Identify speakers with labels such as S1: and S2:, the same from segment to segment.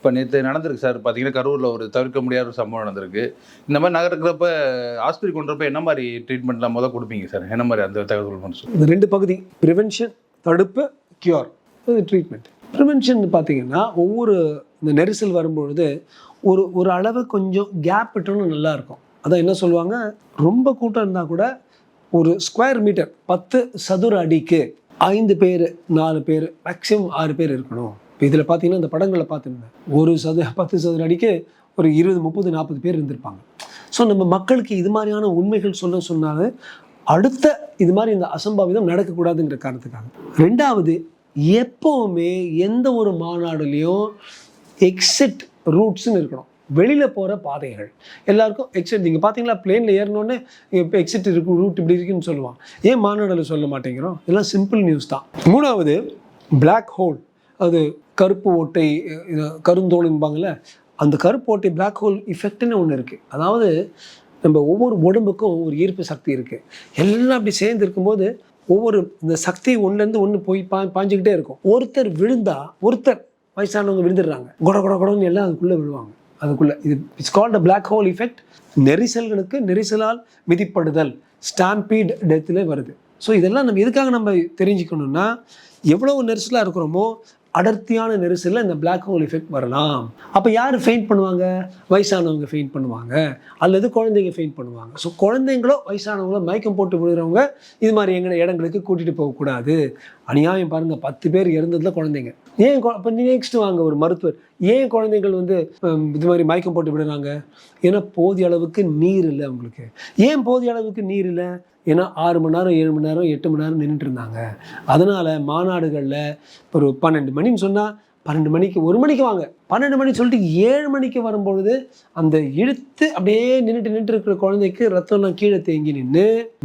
S1: இப்போ நேற்று நடந்திருக்கு சார், பார்த்தீங்கன்னா கரூரில் ஒரு தவிர்க்க முடியாத ஒரு சம்பவம் நடந்திருக்கு. இந்த மாதிரி நடக்கிறப்ப ஹாஸ்பிட்டல் கொண்டுறப்ப என்ன மாதிரி ட்ரீட்மெண்ட்லாம் கொடுப்பீங்க சார்? என்ன மாதிரி அந்த தகவல் மட்டும் சொல்லுங்கள்.
S2: இந்த 2 பகுதி, ப்ரிவென்ஷன், தடுப்பு, கியூர், ட்ரீட்மெண்ட். ப்ரிவென்ஷன் பார்த்தீங்கன்னா ஒவ்வொரு இந்த நெரிசல் வரும்பொழுது ஒரு அளவு கொஞ்சம் கேப் விட்டோன்னு நல்லாயிருக்கும். அதான் என்ன சொல்லுவாங்க, ரொம்ப கூட்டம் இருந்தால் கூட ஒரு ஸ்கொயர் மீட்டர் 10 சதுர அடிக்கு 5 பேர் 4 பேர் மேக்ஸிமம் 6 பேர் இருக்கணும். இப்போ இதில் பார்த்தீங்கன்னா இந்த படங்களை பார்த்துருந்தேன், 10 சதுர அடிக்கு ஒரு 20, 30, 40 பேர் இருந்திருப்பாங்க. ஸோ நம்ம மக்களுக்கு இது மாதிரியான உண்மைகள் சொன்னாலும் அடுத்த இது மாதிரி இந்த அசம்பாவிதம் நடக்கக்கூடாதுங்கிற காரணத்துக்காக. 2வது, எப்போவுமே எந்த ஒரு மாநாடுலேயும் எக்ஸிட் ரூட்ஸ்ன்னு இருக்கணும். வெளியில் போகிற பாதைகள் எல்லாருக்கும் எக்ஸிட். நீங்கள் பார்த்தீங்களா, பிளேனில் ஏறினோடனே இப்போ எக்ஸிட் இருக்கும், ரூட் இப்படி இருக்குன்னு சொல்லுவான். ஏன் மாநாடில் சொல்ல மாட்டேங்கிறோம்? இதெல்லாம் சிம்பிள் நியூஸ் தான். 3வது, பிளாக் ஹோல், அது கருப்பு ஓட்டை, கருந்தோலும்பாங்கள்ல, அந்த கருப்பு ஓட்டை பிளாக் ஹோல் இஃபெக்ட்னு ஒன்று இருக்குது. அதாவது நம்ம ஒவ்வொரு உடம்புக்கும் ஒரு ஈர்ப்பு சக்தி இருக்குது. எல்லாம் அப்படி சேர்ந்து இருக்கும்போது ஒவ்வொரு இந்த சக்தி ஒன்றுலேருந்து ஒன்று போய் பாஞ்சிக்கிட்டே இருக்கும். ஒருத்தர் விழுந்தா, ஒருத்தர் வயசானவங்க விழுந்துடுறாங்க, கொடன்னு எல்லாம் அதுக்குள்ளே விழுவாங்க. அதுக்குள்ளே இது it's called a black hole effect. நெரிசல்களுக்கு நெரிசலால் மிதிப்படுதல், ஸ்டாம்பீட் டெத்தில் வருது. ஸோ இதெல்லாம் நம்ம எதுக்காக நம்ம தெரிஞ்சுக்கணும்னா, எவ்வளவு நெரிசலாக இருக்கிறோமோ அடர்த்தியான நெரிசலில் இந்த பிளாக் ஹோல் எஃபெக்ட் வரலாம். அப்போ யார் ஃபெயிண்ட் பண்ணுவாங்க? வயசானவங்க ஃபெயிண்ட் பண்ணுவாங்க, அல்லது குழந்தைங்க ஃபெயிண்ட் பண்ணுவாங்க. ஸோ குழந்தைங்களோ வயசானவங்களோ மயக்கம் போட்டு விழுகிறவங்க இது மாதிரி எங்கள் இடங்களுக்கு கூட்டிகிட்டு போகக்கூடாது. அநியாயம் பாருங்கள், 10 பேர் இறந்ததில் குழந்தைங்க. ஏன் இப்போ நெக்ஸ்ட் வாங்க ஒரு மருத்துவர், ஏன் குழந்தைகள் இது மாதிரி மயக்கம் போட்டு விடுறாங்க? ஏன்னா போதிய அளவுக்கு நீர் இல்லை அவங்களுக்கு. ஏன் போதிய அளவுக்கு நீர் இல்லை? ஏன்னா 6 மணி நேரம் 7 மணி நேரம் 8 மணி நேரம் நின்றுட்டு இருந்தாங்க. அதனால் மாநாடுகளில் ஒரு 12 மணின்னு சொன்னால் 12 மணிக்கு 1 மணிக்கு வாங்க, 12 மணி சொல்லிட்டு 7 மணிக்கு வரும்பொழுது அந்த இழுத்து அப்படியே நின்றுட்டு இருக்கிற குழந்தைக்கு ரத்தம்லாம் கீழே தேங்கி நின்று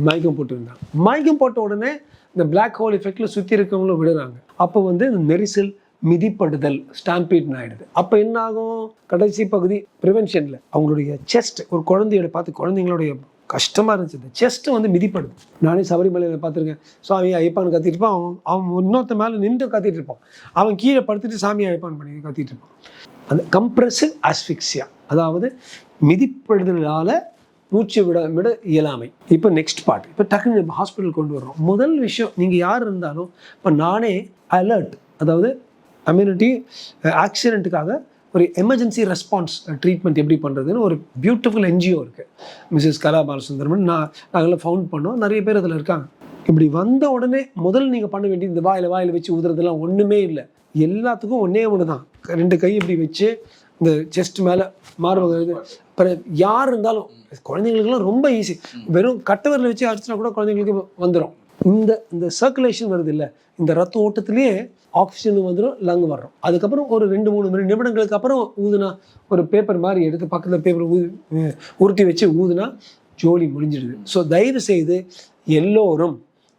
S2: மயக்கம் போட்டுருந்தாங்க. மயக்கம் போட்ட உடனே இந்த பிளாக் ஹோல் எஃபெக்டில் சுற்றி இருக்கவங்களும் விடுறாங்க. அப்போ இந்த நெரிசல் மிதிப்படுதல் ஸ்டாம்பீட் ஆகிடுது. அப்போ என்ன ஆகும்? கடைசி பகுதி ப்ரிவென்ஷனில் அவங்களுடைய செஸ்ட், ஒரு குழந்தையோட பார்த்து குழந்தைங்களுடைய கஷ்டமாக இருந்துச்சு, இந்த செஸ்ட்டு மிதிப்படுது. நானே சபரிமலையில் பார்த்துருக்கேன், சாமி ஐயப்பான்னு கத்திட்டு இருப்பான். அவன் இன்னொருத்த மேலே நின்று கத்திட்டு இருப்பான், அவன் கீழே படுத்துட்டு சாமி ஐயப்பான் பண்ணி கத்திட்டு இருப்பான். அந்த கம்ப்ரெசிவ் அஸ்ஃபிக்சியா, அதாவது மிதிப்படுதலால் மூச்சு விட இயலாமை. இப்போ நெக்ஸ்ட் பார்ட், இப்போ டக்குன்னு ஹாஸ்பிட்டல் கொண்டு வர்றோம். முதல் விஷயம், நீங்கள் யார் இருந்தாலும் இப்போ நானே அலர்ட், அதாவது கம்யூனிட்டி ஆக்சிடெண்ட்டுக்காக ஒரு எமர்ஜென்சி ரெஸ்பான்ஸ் ட்ரீட்மெண்ட் எப்படி பண்ணுறதுன்னு ஒரு பியூட்டிஃபுல் என்ஜிஓ இருக்குது, மிஸ்ஸஸ் கலா பாலசுந்தரமன். நாங்களாம் ஃபவுண்ட் பண்ணோம், நிறைய பேர் அதில் இருக்காங்க. இப்படி வந்த உடனே முதல்ல நீங்கள் பண்ண வேண்டியது, இந்த வாயில் வச்சு ஊதுறதுலாம் ஒன்றுமே இல்லை. எல்லாத்துக்கும் ஒன்றே ஒன்று தான், 2 கை இப்படி வச்சு இந்த செஸ்ட் மேலே மார்பக. அப்புறம் யார் இருந்தாலும், குழந்தைங்களுக்குலாம் ரொம்ப ஈஸி, வெறும் கட்டவரில் வச்சு அடிச்சுனா கூட குழந்தைங்களுக்கு வந்துடும். இந்த சர்க்குலேஷன் வருது இல்லை, இந்த ரத்த ஓட்டத்திலேயே ஆக்சிஜன் வந்துடும், லங் வர்றோம். அதுக்கப்புறம் ஒரு 2-3 நிமிடங்களுக்கு அப்புறம் ஊதுனா, ஒரு பேப்பர் மாதிரி எடுத்து பக்கத்தில் பேப்பர் உருட்டி வச்சு ஊதுனா ஜோலி முடிஞ்சிடுது. ஸோ தயவு செய்து எல்லோரும்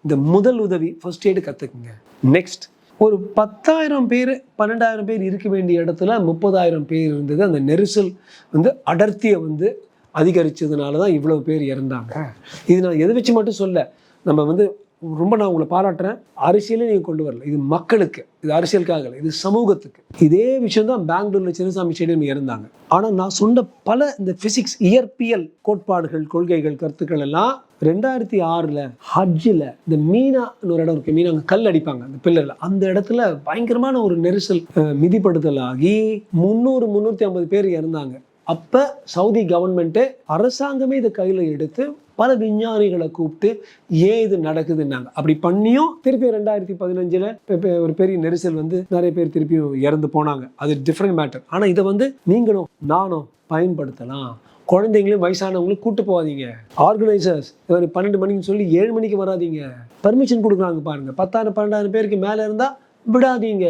S2: இந்த முதல் உதவி ஃபர்ஸ்ட் எய்டு கற்றுக்குங்க. நெக்ஸ்ட், ஒரு 10,000 பேர் 12,000 பேர் இருக்க வேண்டிய இடத்துல 30,000 பேர் இருந்தது. அந்த நெரிசல் அடர்த்தியை அதிகரித்ததுனால தான் இவ்வளோ பேர் இறந்தாங்க. இது நான் எதை வச்சு மட்டும் சொல்ல, நம்ம ரொம்ப நான் உங்களை பாராட்டுறேன். அரசியலே நீங்கள் கொண்டு வரல, இது மக்களுக்கு, இது அரசியலுக்காக இல்லை, இது சமூகத்துக்கு. இதே விஷயம் தான் பெங்களூரில் சின்னசாமி ஸ்டேடியம் இறந்தாங்க. ஆனால் நான் சொன்ன பல இந்த பிசிக்ஸ், இயற்பியல் கோட்பாடுகள், கொள்கைகள், கருத்துக்கள் எல்லாம் 2006 ஹஜ்ஜில் இந்த மீனான்னு ஒரு இடம் இருக்குது, மீனா அங்கே கல் அடிப்பாங்க அந்த பில்லரில், அந்த இடத்துல பயங்கரமான ஒரு நெரிசல் மிதிப்படுத்தல் ஆகி 300-350 பேர் இறந்தாங்க. அப்போ சவுதி கவர்மெண்ட்டு, அரசாங்கமே இதை கையில் எடுத்து பல விஞ்ஞானிகளை கூப்பிட்டு ஏன் இது நடக்குதுன்னாங்க. அப்படி பண்ணியும் திருப்பி 2015 ஒரு பெரிய நெரிசல் நிறைய பேர் திருப்பியும் இறந்து போனாங்க. அது டிஃப்ரெண்ட் மேட்டர். ஆனால் இதை நீங்களும் நானும் பயன்படுத்தலாம். குழந்தைங்களையும் வயசானவங்களும் கூட்டு போகாதீங்க. ஆர்கனைசர்ஸ் 12 மணின்னு சொல்லி 7 மணிக்கு வராதிங்க. பர்மிஷன் கொடுக்குறாங்க பாருங்க, 10,000 12,000 பேருக்கு மேலே இருந்தால் விடாதீங்க.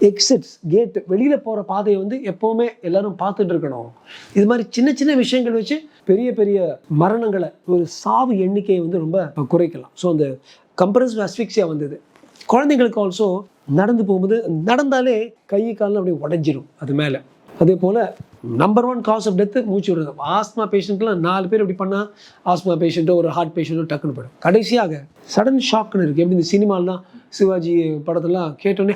S2: எக்ஸிட்ஸ், கேட், வெளியில் போகிற பாதையை எப்போவுமே எல்லாரும் பார்த்துட்டு இருக்கணும். இது மாதிரி சின்ன சின்ன விஷயங்கள் வச்சு பெரிய பெரிய மரணங்களை, ஒரு சாவு எண்ணிக்கையை ரொம்ப குறைக்கலாம். ஸோ அந்த கம்ப்ரெசிவ் அஸ்ஃபிக்சியா குழந்தைங்களுக்கு ஆல்சோ நடந்து போகும்போது, நடந்தாலே கை காலில் அப்படியே உடஞ்சிடும் அது மேலே. அதே போல் நம்பர் 1 காஸ் ஆஃப் டெத்து மூச்சு விடுறது. ஆஸ்மா பேஷண்ட்லாம் 4 பேர் இப்படி பண்ணால் ஆஸ்மா பேஷண்ட்டோ ஒரு ஹார்ட் பேஷண்ட்டோ டக்குன்னு போயிடும். கடைசியாக சடன் ஷாக்னு இருக்குது. எப்படி இந்த சினிமாலாம் சிவாஜி படத்தெல்லாம் கேட்டோடனே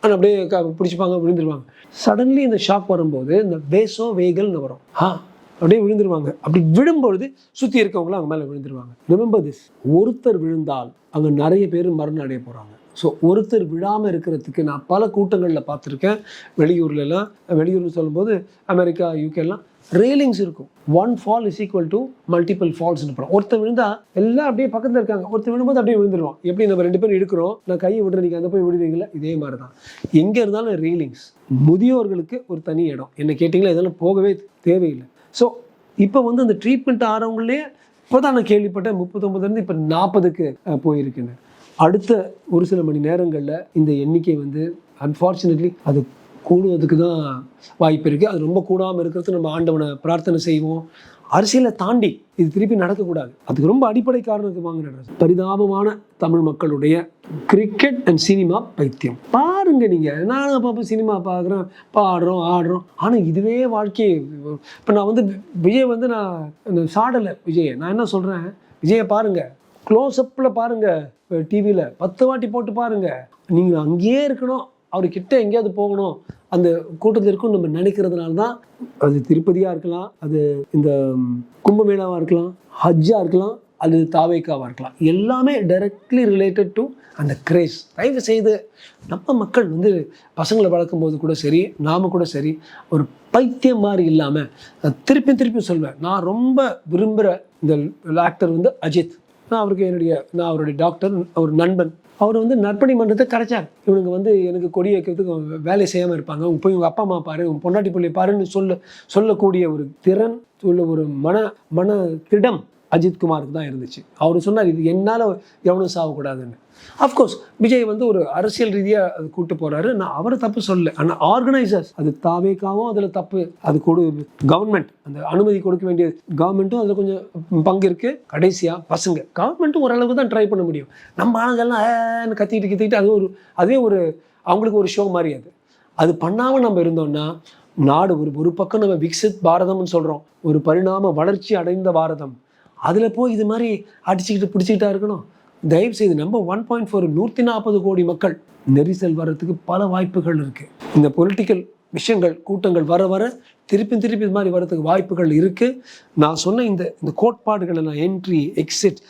S2: ஆனால் அப்படியே பிடிச்சிப்பாங்க, விழுந்துருவாங்க. சடன்லி இந்த ஷாக் வரும்போது இந்த வேசோ வேகல்னு வரும், அப்படியே விழுந்துருவாங்க. அப்படி விழும்பொழுது சுற்றி இருக்கவங்களும் அவங்க மேலே விழுந்துருவாங்க. ரிமெம்பர் திஸ், ஒருத்தர் விழுந்தால் அங்கே நிறைய பேர் மரணம் அடைய போகிறாங்க. ஸோ ஒருத்தர் விழாமல் இருக்கிறதுக்கு நான் பல கூட்டங்களில் பார்த்துருக்கேன். வெளியூர்னு சொல்லும்போது அமெரிக்கா, யூகேலாம் ரெயிலிங்ஸ் இருக்கும். 1 fall is equal to multiple falls. ஒருத்தர் விழுந்தா எல்லாம் அப்படியே பக்கத்தில் இருக்காங்க, ஒருத்தர் விழும்போது அப்படியே விழுந்துருவோம். எப்படி நம்ம 2 பேரும் எடுக்கிறோம், நான் கையை விடுறேன், நீங்கள் அந்த போய் விடுவீங்களா, இதே மாதிரி தான் எங்கே இருந்தாலும் ரெயிலிங்ஸ். முதியோர்களுக்கு ஒரு தனி இடம். என்ன கேட்டிங்களா, இதெல்லாம் போகவே தேவையில்லை. ஸோ இப்போ வந்து அந்த ட்ரீட்மெண்ட் ஆகிறவங்களே இப்போ தான் நான் கேள்விப்பட்டேன் 39 இப்போ 40க்கு போயிருக்குன்னு. அடுத்த ஒரு சில மணி நேரங்களில் இந்த எண்ணிக்கை வந்து அன்ஃபார்ச்சுனேட்லி அது கூடுவதுக்கு தான் வாய்ப்பு இருக்குது. அது ரொம்ப கூடாமல் இருக்கிறது நம்ம ஆண்டவனை பிரார்த்தனை செய்வோம். அரசியலை தாண்டி இது திருப்பி நடக்கக்கூடாது. அதுக்கு ரொம்ப அடிப்படை காரணத்துக்கு வாங்கின பரிதாபமான தமிழ் மக்களுடைய கிரிக்கெட் அண்ட் சினிமா பைத்தியம். பாருங்க, நீங்கள் நானும் அப்போ சினிமா பார்க்குறேன், பாடுறோம், ஆடுறோம், ஆனால் இதுவே வாழ்க்கையை. இப்போ நான் வந்து விஜய் வந்து நான் சாடலை விஜயை, நான் என்ன சொல்கிறேன், விஜயை பாருங்கள், க்ளோஸ்அப்பில் பாருங்கள், டிவியில் 10 வாட்டி போட்டு பாருங்கள். நீங்கள் அங்கேயே இருக்கணும், அவர்கிட்ட எங்கேயாவது போகணும், அந்த கூட்டத்தில் இருக்கும் நம்ம நினைக்கிறதுனால தான். அது திருப்பதியாக இருக்கலாம், அது இந்த கும்பமேளாவாக இருக்கலாம், ஹஜ்ஜாக இருக்கலாம், அது தாவேக்காவாக இருக்கலாம், எல்லாமே டைரக்ட்லி ரிலேட்டட் டு அந்த கிரேஸ். தயவு செய்து நம்ம மக்கள் வந்து பசங்களை வளர்க்கும் போது கூட சரி, நாம் கூட சரி, ஒரு பைத்தியம் மாதிரி இல்லாமல் திருப்பி சொல்வேன். நான் ரொம்ப விரும்புகிற இந்த ஆக்டர் வந்து அஜித். நான் அவருடைய டாக்டர், அவர் நண்பன். அவர் வந்து நற்பணி மன்றத்தை கரைச்சார். இவனுங்க வந்து எனக்கு கொடி வைக்கிறதுக்கு வேலை செய்யாமல் இருப்பாங்க, போய் உங்கள் அப்பா அம்மா பாரு, உங்கள் பொண்டாட்டி பிள்ளை பாருன்னு சொல்லக்கூடிய ஒரு திறன் உள்ள ஒரு மன திடம் அஜித்குமாருக்கு தான் இருந்துச்சு. அவர் சொன்னார், இது என்னால் எவனும் சாகக்கூடாதுன்னு. அஃப்கோர்ஸ் விஜய் வந்து ஒரு அரசியல் ரீதியாக அது கூட்டு போகிறாரு, நான் அவரை தப்பு சொல்லலை. ஆனால் ஆர்கனைசர்ஸ், அது தாவேக்காவும் அதில் தப்பு, அது கவர்மெண்ட் அந்த அனுமதி கொடுக்க வேண்டிய கவர்மெண்ட்டும் அதில் கொஞ்சம் பங்கு இருக்குது. கடைசியாக பசங்க கவர்மெண்ட்டும் ஓரளவுக்கு தான் ட்ரை பண்ண முடியும். நம்ம ஆளுங்கள்லாம் கத்திக்கிட்டு அதுவே ஒரு அவங்களுக்கு ஒரு ஷோ மாதிரி. அது பண்ணாமல் நம்ம இருந்தோம்னா நாடு ஒரு பக்கம் நம்ம விக்சித் பாரதம்னு சொல்கிறோம், ஒரு பரிணாம வளர்ச்சி அடைந்த பாரதம், அதில் போய் இது மாதிரி அடிச்சுக்கிட்டு பிடிச்சிக்கிட்டா இருக்கணும். தயவு செய்து நம்ம 1.4 140 கோடி மக்கள் நெரிசல் வர்றதுக்கு பல வாய்ப்புகள் இருக்குது. இந்த பொலிட்டிக்கல் விஷயங்கள் கூட்டங்கள் வர திருப்பி இது மாதிரி வர்றதுக்கு வாய்ப்புகள் இருக்குது. நான் சொன்ன இந்த கோட்பாடுகளை நான் என்ட்ரி எக்ஸிட்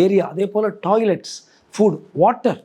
S2: ஏரியா, அதே போல் டாய்லெட்ஸ், ஃபுட், வாட்டர்,